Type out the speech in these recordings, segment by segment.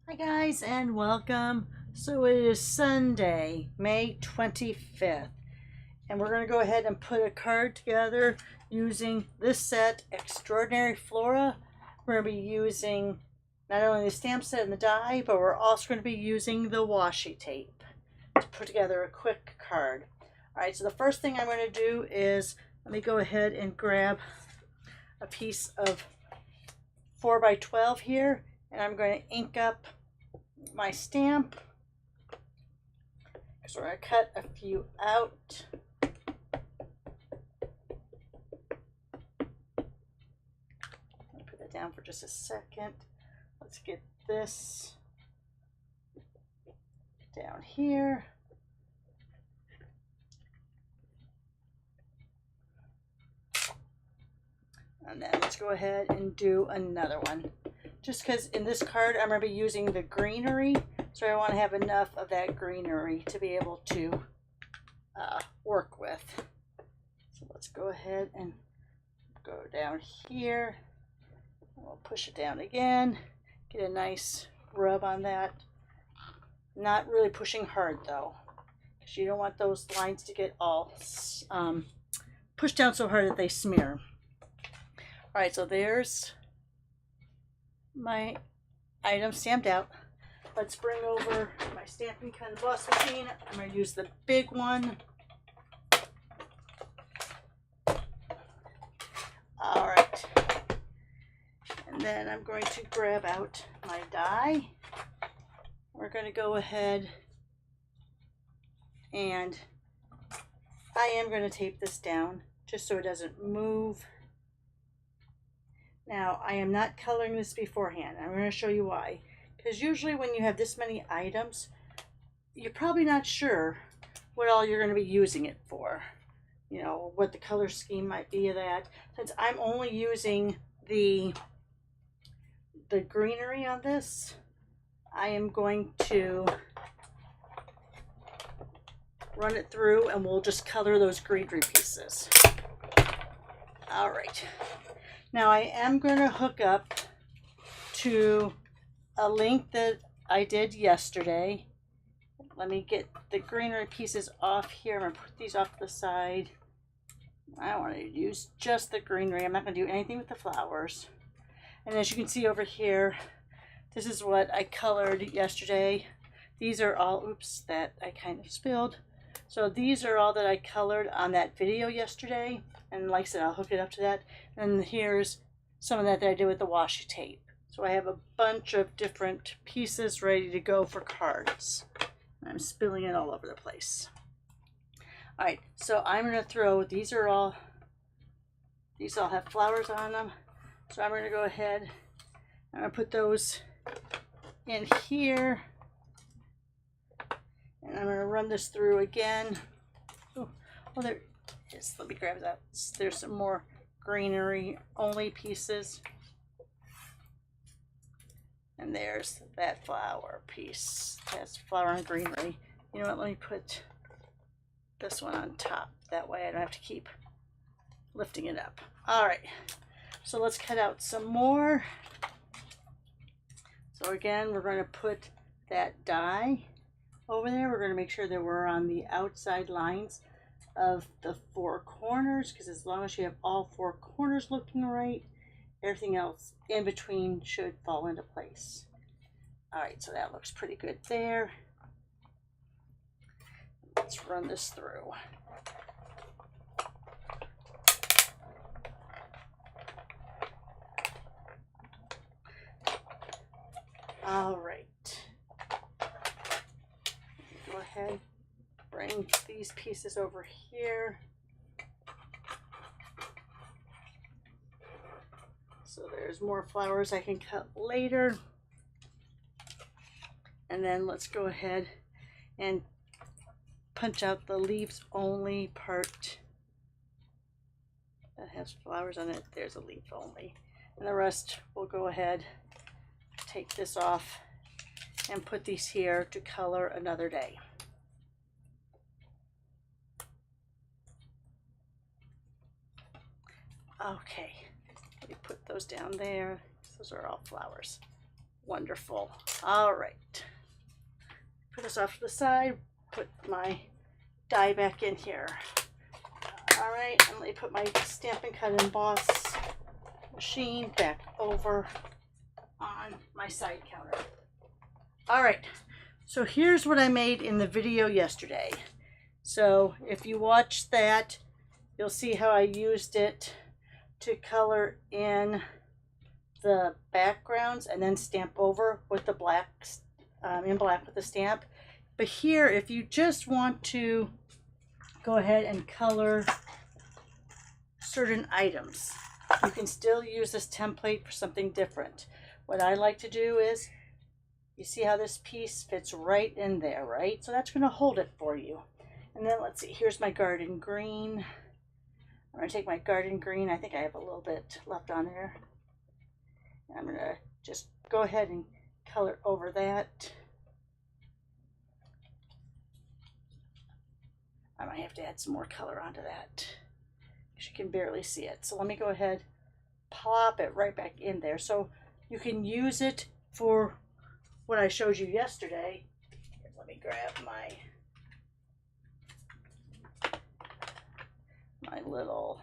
Hi guys and welcome. So it is Sunday, May 25th, and we're going to go ahead and put a card together using this set, Extraordinary Flora. We're going to be using not only the stamp set and the die, but we're also going to be using the washi tape to put together a quick card. Alright, so the first thing I'm going to do is, let me go ahead and grab a piece of 4x12 here, and I'm going to ink up my stamp. So we're going to cut a few out. Let me put that down for just a second. Let's get this down here. And then let's go ahead and do another one. Just because in this card I'm going to be using the greenery, so I want to have enough of that greenery to be able to work with. So let's go ahead and go down here. We'll push it down again. Get a nice rub on that. Not really pushing hard though, because you don't want those lines to get all pushed down so hard that they smear. Alright, so there's my item stamped out. Let's bring over my stamping pen and emboss machine. I'm going to use the big one. Alright. And then I'm going to grab out my die. We're going to go ahead and I am going to tape this down just so it doesn't move. Now, I am not coloring this beforehand. I'm going to show you why. Because usually when you have this many items, you're probably not sure what all you're going to be using it for. You know, what the color scheme might be of that. Since I'm only using the greenery on this, I am going to run it through and we'll just color those greenery pieces. All right. Now I am going to hook up to a link that I did yesterday. Let me get the greenery pieces off here. I'm going to put these off to the side. I want to use just the greenery. I'm not going to do anything with the flowers. And as you can see over here, this is what I colored yesterday. These are all, oops, that I kind of spilled. So these are all that I colored on that video yesterday. And like I said, I'll hook it up to that. And here's some of that I did with the washi tape. So I have a bunch of different pieces ready to go for cards. I'm spilling it all over the place. All right, so I'm going to throw, these all have flowers on them. So I'm going to go ahead, I'm going to put those in here. And I'm going to run this through again. Oh, there it is. Let me grab that. There's some more greenery only pieces. And there's that flower piece. That's flower and greenery. You know what? Let me put this one on top. That way I don't have to keep lifting it up. All right. So let's cut out some more. So again, we're going to put that die over there. We're going to make sure that we're on the outside lines of the four corners, because as long as you have all four corners looking right, everything else in between should fall into place. All right, so that looks pretty good there. Let's run this through. All right. Go ahead, bring these pieces over here. So there's more flowers I can cut later. And then let's go ahead and punch out the leaves only part that has flowers on it. There's a leaf only. And the rest we'll go ahead, take this off and put these here to color another day. Okay, let me put those down there. Those are all flowers. Wonderful. All right. Put this off to the side. Put my die back in here. All right, and let me put my Stamp and Cut Emboss machine back over on my side counter. All right, so here's what I made in the video yesterday. So if you watch that, you'll see how I used it to color in the backgrounds and then stamp over with the black, in black with the stamp. But here, if you just want to go ahead and color certain items, you can still use this template for something different. What I like to do is, you see how this piece fits right in there, right? So that's going to hold it for you. And then let's see, here's my garden green. I'm going to take my garden green, I think I have a little bit left on there. And I'm going to just go ahead and color over that. I might have to add some more color onto that, because you can barely see it. So let me go ahead, plop it right back in there. So you can use it for what I showed you yesterday. Let me grab my little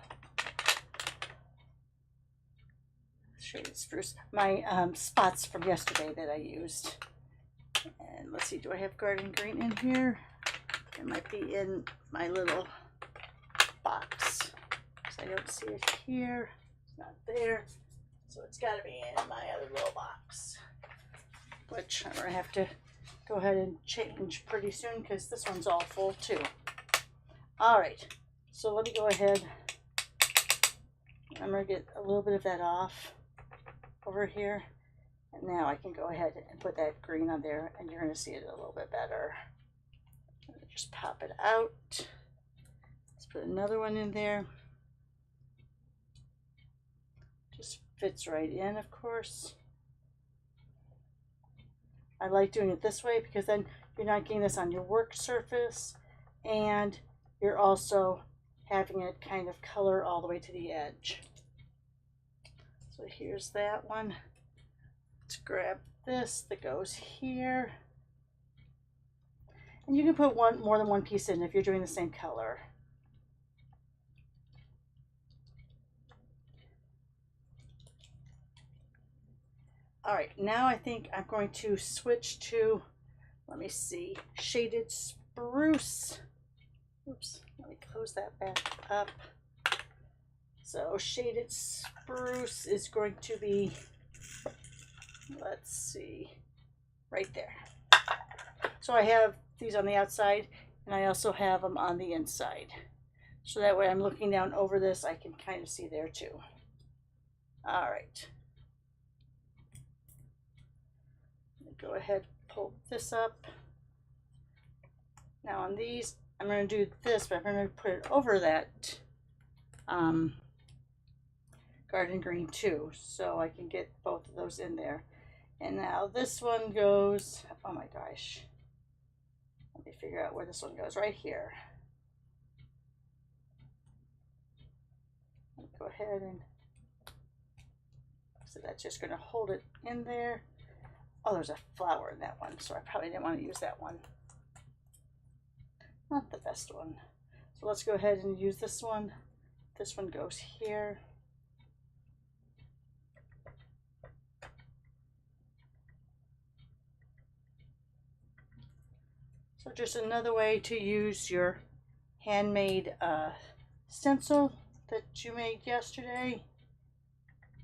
shaded spruce, my spots from yesterday that I used. And let's see, do I have garden green in here? It might be in my little box, because I don't see it here. It's not there, so it's got to be in my other little box, which I'm going to have to go ahead and change pretty soon, because this one's all full too. All right, so let me go ahead. I'm going to get a little bit of that off over here, and now I can go ahead and put that green on there, and you're going to see it a little bit better. Just pop it out. Let's put another one in there. Just fits right in, of course. I like doing it this way because then you're not getting this on your work surface, and you're also having it kind of color all the way to the edge. So here's that one. Let's grab this that goes here. And you can put more than one piece in if you're doing the same color. All right, now I think I'm going to switch to, let me see, shaded spruce. Oops, let me close that back up. So shaded spruce is going to be, let's see, right there. So I have these on the outside, and I also have them on the inside. So that way I'm looking down over this, I can kind of see there too. All right. Go ahead, pull this up. Now on these, I'm going to do this, but I'm going to put it over that garden green too, so I can get both of those in there. And now this one goes, oh my gosh. Let me figure out where this one goes, right here. Let me go ahead and, so that's just going to hold it in there. Oh, there's a flower in that one, so I probably didn't want to use that one. Not the best one. So let's go ahead and use this one. This one goes here. So just another way to use your handmade stencil that you made yesterday,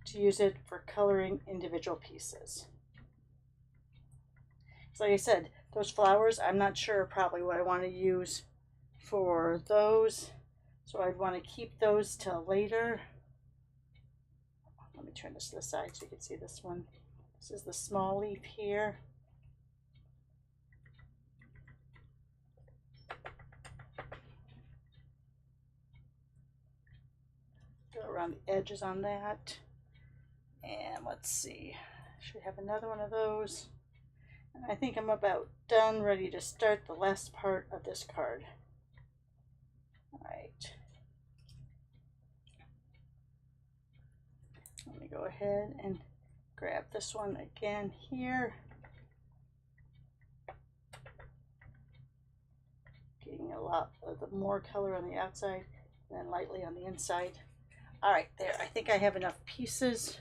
to use it for coloring individual pieces. So like I said, those flowers, I'm not sure probably what I want to use for those. So I'd want to keep those till later. Let me turn this to the side so you can see this one. This is the small leaf here. Go around the edges on that. And let's see, should have another one of those. And I think I'm about done, ready to start the last part of this card. All right. Let me go ahead and grab this one again here. Getting a lot of the more color on the outside and then lightly on the inside. All right, there. I think I have enough pieces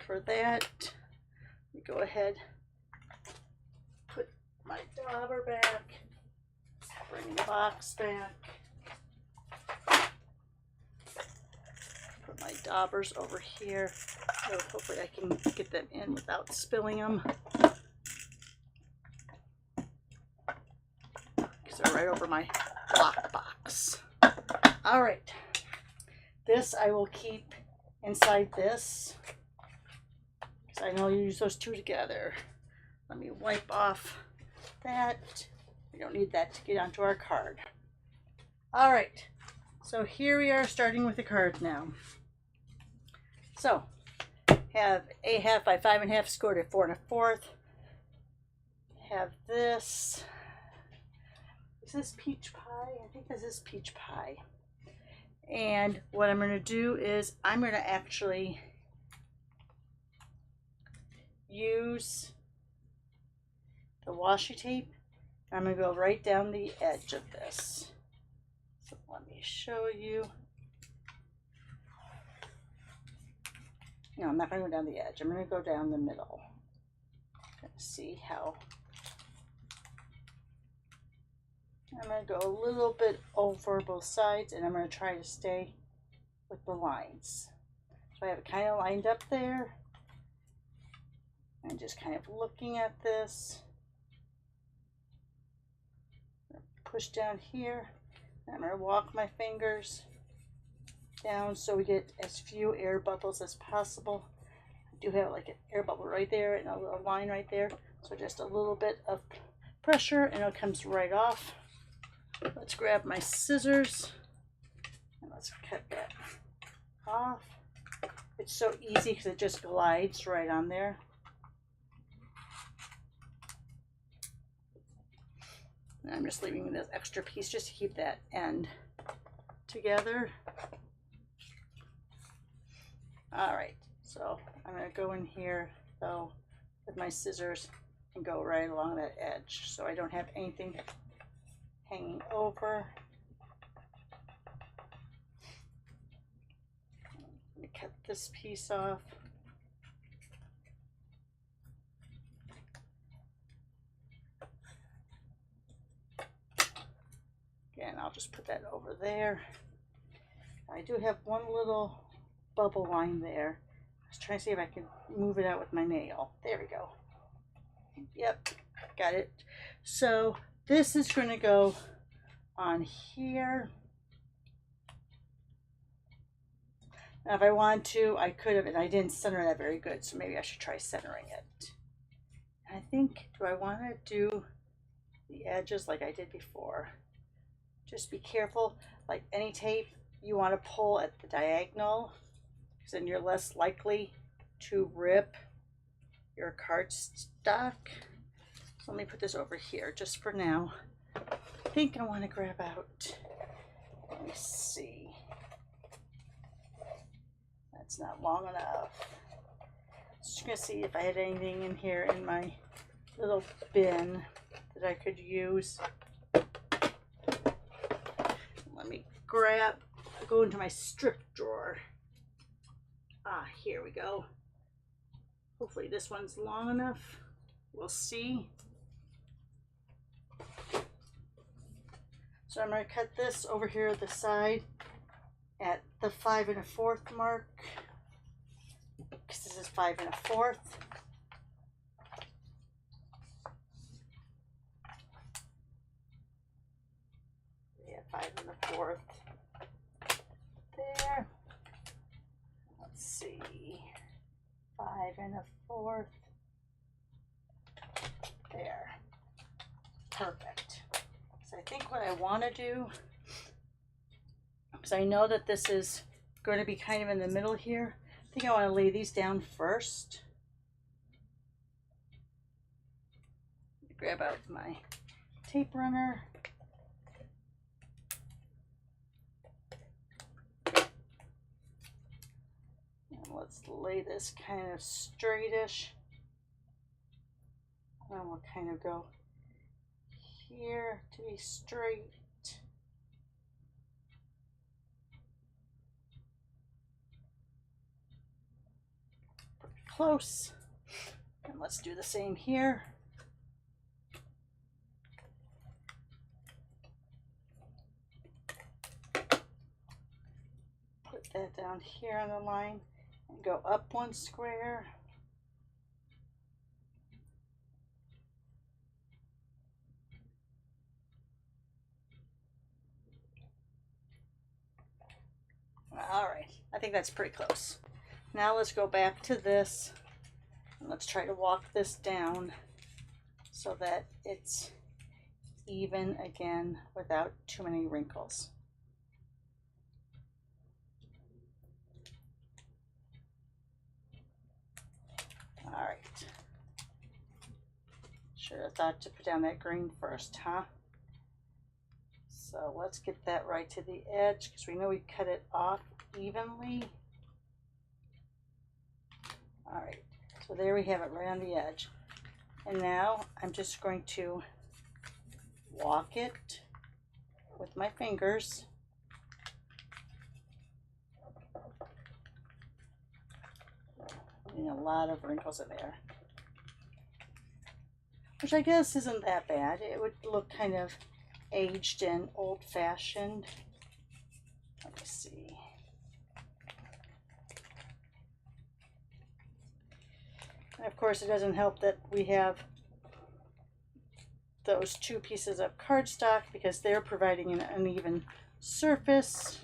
for that. Let me go ahead, put my dauber back, bring the box back, put my daubers over here. So hopefully I can get them in without spilling them. Because they're right over my block box. All right. This I will keep inside this. Because I know you use those two together. Let me wipe off that. We don't need that to get onto our card. All right. So here we are starting with the card now. So have 8.5 by 5.5 scored at 4 1/4. Have this. Is this peach pie? I think this is peach pie. And what I'm going to do is I'm going to actually use the washi tape. I'm going to go right down the edge of this. So let me show you. No, I'm not going to go down the edge. I'm going to go down the middle. Let's see how. I'm going to go a little bit over both sides, and I'm going to try to stay with the lines. So I have it kind of lined up there. I'm just kind of looking at this. Push down here. I'm going to walk my fingers down so we get as few air bubbles as possible. I do have like an air bubble right there and a little line right there. So just a little bit of pressure and it comes right off. Let's grab my scissors and let's cut that off. It's so easy because it just glides right on there. And I'm just leaving this extra piece just to keep that end together. All right, so I'm going to go in here though with my scissors and go right along that edge so I don't have anything hanging over. Let me cut this piece off. Again, I'll just put that over there. I do have one little bubble line there. I was trying to see if I can move it out with my nail. There we go. Yep, got it. So this is going to go on here. Now if I want to, I could have, and I didn't center that very good, so maybe I should try centering it. I think, do I want to do the edges like I did before? Just be careful, like any tape, you want to pull at the diagonal, because then you're less likely to rip your cardstock. So let me put this over here just for now. I think I want to grab out, let me see. That's not long enough. Just gonna see if I had anything in here in my little bin that I could use. Let me go into my strip drawer. Ah, here we go. Hopefully this one's long enough. We'll see. So I'm going to cut this over here at the side at the 5 1/4 mark, because this is 5 1/4. Yeah, 5 1/4 there. Let's see, 5 1/4 there. Perfect. So I think what I want to do, because I know that this is going to be kind of in the middle here, I think I want to lay these down first. Grab out my tape runner. And let's lay this kind of straightish. And we'll kind of go here to be straight. Pretty close. And let's do the same here. Put that down here on the line and go up one square. All right, I think that's pretty close. Now let's go back to this and let's try to walk this down so that it's even again without too many wrinkles. All right. Should have thought to put down that green first, huh? So let's get that right to the edge because we know we cut it off evenly. All right, so there we have it right on the edge. And now I'm just going to walk it with my fingers. Putting a lot of wrinkles in there, which I guess isn't that bad. It would look kind of aged and old-fashioned. Let me see. And of course, it doesn't help that we have those two pieces of cardstock because they're providing an uneven surface.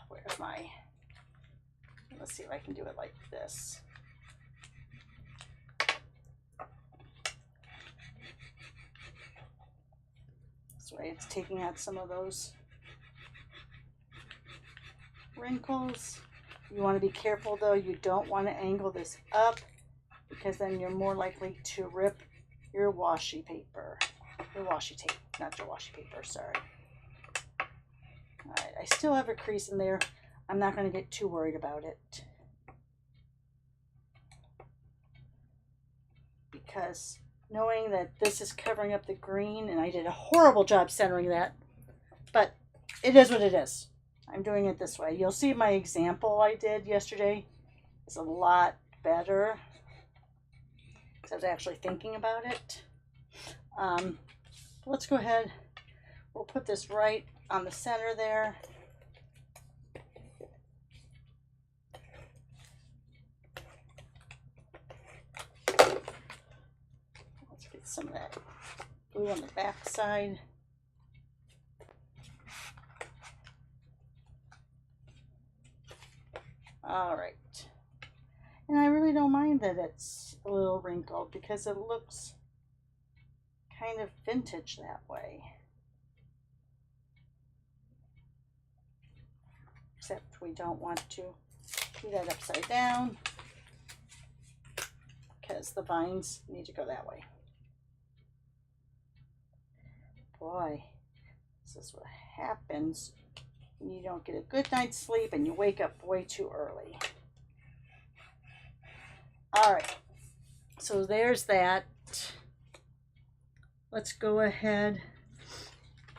Where's my... Let's see if I can do it like this. This way it's taking out some of those wrinkles. You want to be careful though, you don't want to angle this up because then you're more likely to rip your washi paper. Your washi tape, not your washi paper, sorry. Alright, I still have a crease in there. I'm not going to get too worried about it because knowing that this is covering up the green, and I did a horrible job centering that, but it is what it is. I'm doing it this way. You'll see my example I did yesterday is a lot better because I was actually thinking about it. Let's go ahead. We'll put this right on the center there. Let's get some of that glue on the back side. All right. And I really don't mind that it's a little wrinkled because it looks kind of vintage that way. Except we don't want to do that upside down because the vines need to go that way. Boy, this is what happens when you don't get a good night's sleep and you wake up way too early. All right, so there's that. Let's go ahead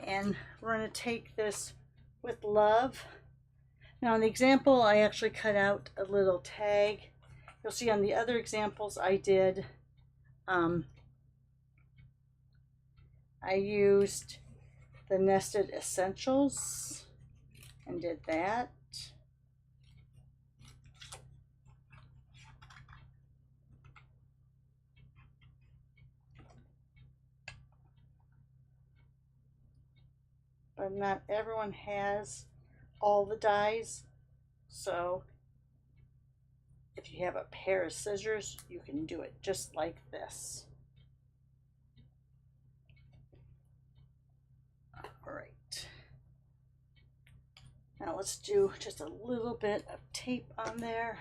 and we're going to take this with love. Now in the example, I actually cut out a little tag. You'll see on the other examples I did, I used the Nested Essentials and did that. But not everyone has all the dies, so if you have a pair of scissors, you can do it just like this. All right. Now let's do just a little bit of tape on there.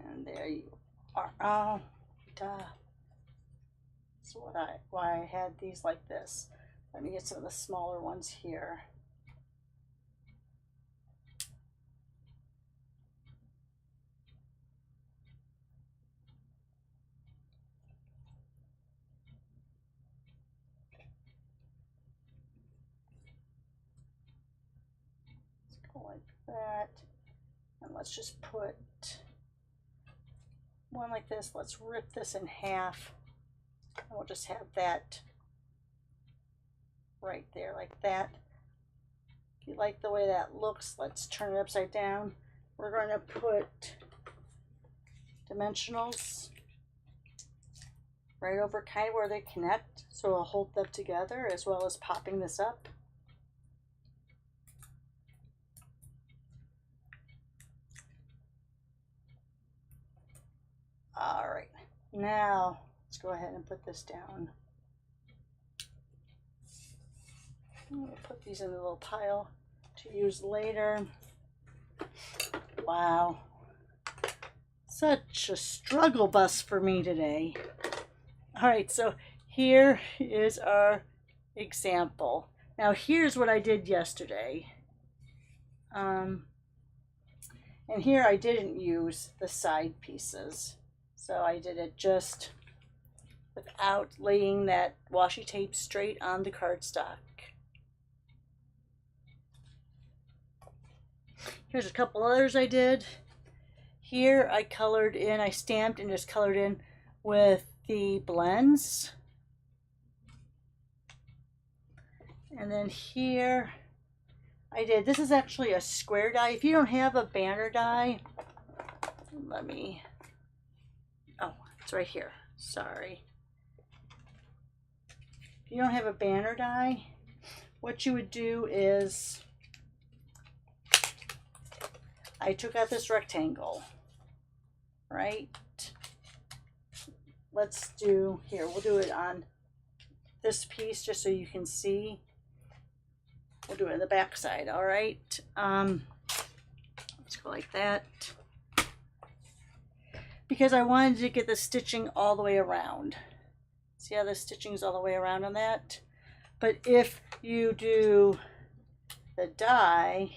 And there you are. Oh, that's why I had these like this. Let me get some of the smaller ones here. Let's go like that. And let's just put one like this. Let's rip this in half. And we'll just have that right there like that. If you like the way that looks, let's turn it upside down. We're going to put dimensionals right over kind of where they connect, so it'll hold them together, as well as popping this up. All right, now let's go ahead and put this down. I'm going to put these in a little pile to use later. Wow, such a struggle bus for me today. All right, so here is our example. Now here's what I did yesterday. And here I didn't use the side pieces. So I did it just without laying that washi tape straight on the cardstock. Here's a couple others I did. Here I colored in, I stamped and just colored in with the blends. And then here I did, this is actually a square die. If you don't have a banner die, let me, oh, it's right here, sorry. If you don't have a banner die, what you would do is, I took out this rectangle, right? Let's do, here, we'll do it on this piece just so you can see. We'll do it on the back side, all right? Let's go like that. Because I wanted to get the stitching all the way around. See how the stitching's all the way around on that? But if you do the die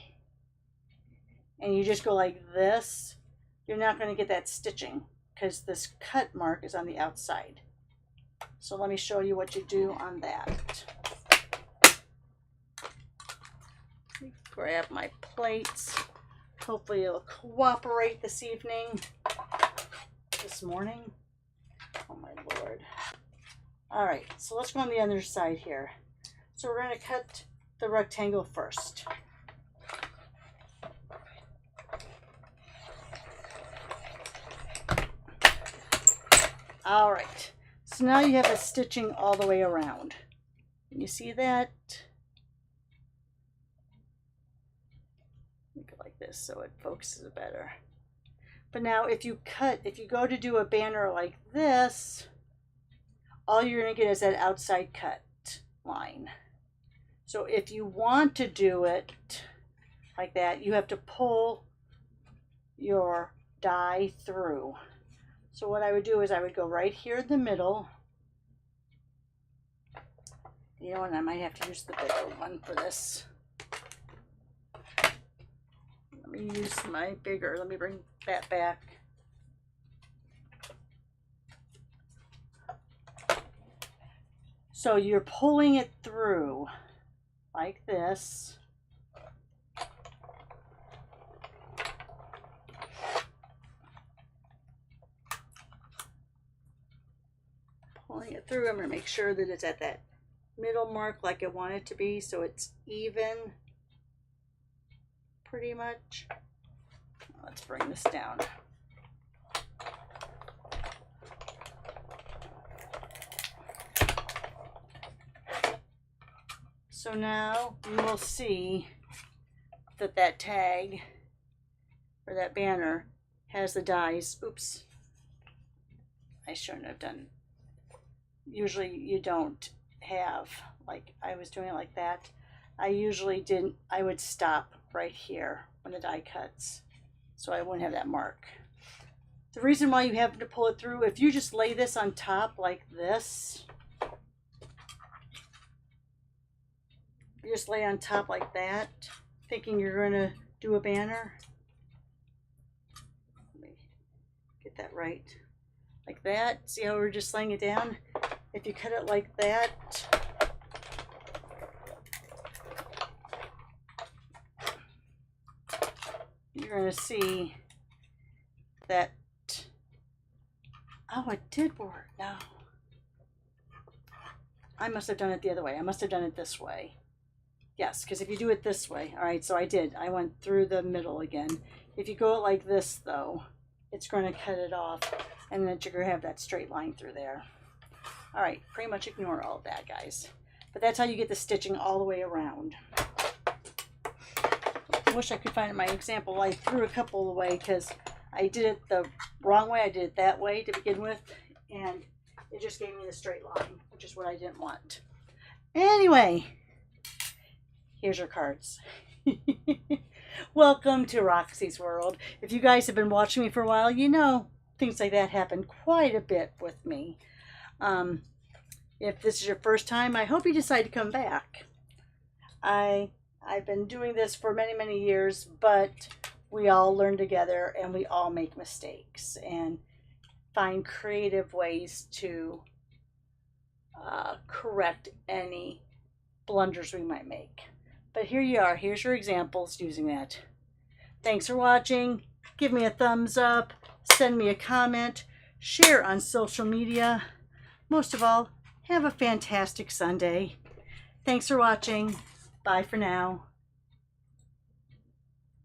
and you just go like this, you're not going to get that stitching because this cut mark is on the outside. So let me show you what you do on that. Grab my plates. Hopefully it'll cooperate this evening. This morning. Oh my Lord. All right, so let's go on the other side here. So we're going to cut the rectangle first. All right, so now you have a stitching all the way around. Can you see that? Make it like this so it focuses better. But now if you go to do a banner like this, all you're going to get is that outside cut line. So if you want to do it like that, you have to pull your die through. So what I would do is I would go right here in the middle. You know what, I might have to use the bigger one for this. Let me use my bigger, let me bring that back. So you're pulling it through like this. Pulling it through, I'm going to make sure that it's at that middle mark like I want it to be, so it's even pretty much. Let's bring this down. So now you will see that that tag or that banner has the dies. Oops, I shouldn't have done. Usually you don't have, like I was doing it like that. I usually didn't, I would stop right here when the die cuts so I wouldn't have that mark. The reason why you have to pull it through, if you just lay this on top like this, you just lay on top like that, thinking you're going to do a banner. Let me get that right. Like that. See how we're just laying it down? If you cut it like that, you're going to see that. Oh, it did work. No. I must have done it the other way. I must have done it this way. Yes, because if you do it this way, all right, so I did. I went through the middle again. If you go like this, though, it's going to cut it off, and then you're going to have that straight line through there. All right, pretty much ignore all of that, guys. But that's how you get the stitching all the way around. I wish I could find my example. I threw a couple away because I did it the wrong way. I did it that way to begin with, and it just gave me the straight line, which is what I didn't want. Anyway, here's your cards. Welcome to Roxy's World. If you guys have been watching me for a while, you know things like that happen quite a bit with me. If this is your first time, I hope you decide to come back. I've been doing this for many, many years, but we all learn together and we all make mistakes and find creative ways to correct any blunders we might make. But here you are. Here's your examples using that. Thanks for watching. Give me a thumbs up. Send me a comment. Share on social media. Most of all, have a fantastic Sunday. Thanks for watching. Bye for now.